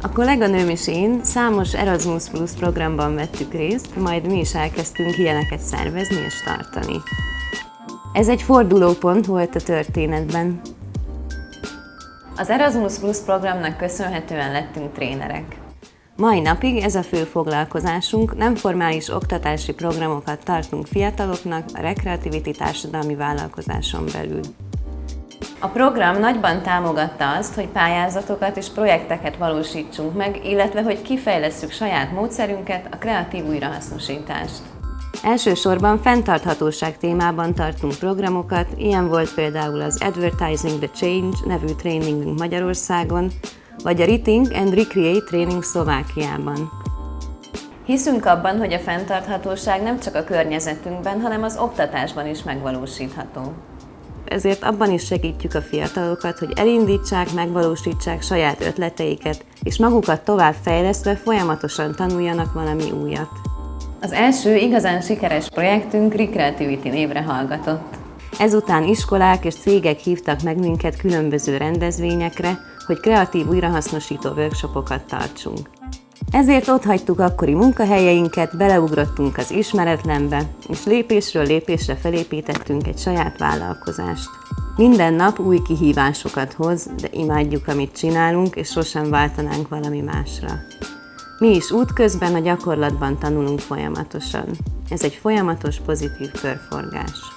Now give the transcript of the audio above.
A kolléganőm és én számos Erasmus Plus programban vettük részt, majd mi is elkezdtünk ilyeneket szervezni és tartani. Ez egy fordulópont volt a történetben. Az Erasmus Plus programnak köszönhetően lettünk trénerek. Mai napig ez a fő foglalkozásunk, nem formális oktatási programokat tartunk fiataloknak a Recreativity társadalmi vállalkozáson belül. A program nagyban támogatta azt, hogy pályázatokat és projekteket valósítsunk meg, illetve hogy kifejlesszük saját módszerünket, a kreatív újrahasznosítást. Elsősorban fenntarthatóság témában tartunk programokat, ilyen volt például az Advertising the Change nevű tréningünk Magyarországon, vagy a Rethink and Recreate tréning Szlovákiában. Hiszünk abban, hogy a fenntarthatóság nem csak a környezetünkben, hanem az oktatásban is megvalósítható. Ezért abban is segítjük a fiatalokat, hogy elindítsák, megvalósítsák saját ötleteiket, és magukat tovább fejlesztve folyamatosan tanuljanak valami újat. Az első igazán sikeres projektünk Recreativity névre hallgatott. Ezután iskolák és cégek hívtak meg minket különböző rendezvényekre, hogy kreatív újrahasznosító workshopokat tartsunk. Ezért otthagytuk akkori munkahelyeinket, beleugrottunk az ismeretlenbe, és lépésről lépésre felépítettünk egy saját vállalkozást. Minden nap új kihívásokat hoz, de imádjuk, amit csinálunk, és sosem váltanánk valami másra. Mi is útközben a gyakorlatban tanulunk folyamatosan. Ez egy folyamatos pozitív körforgás.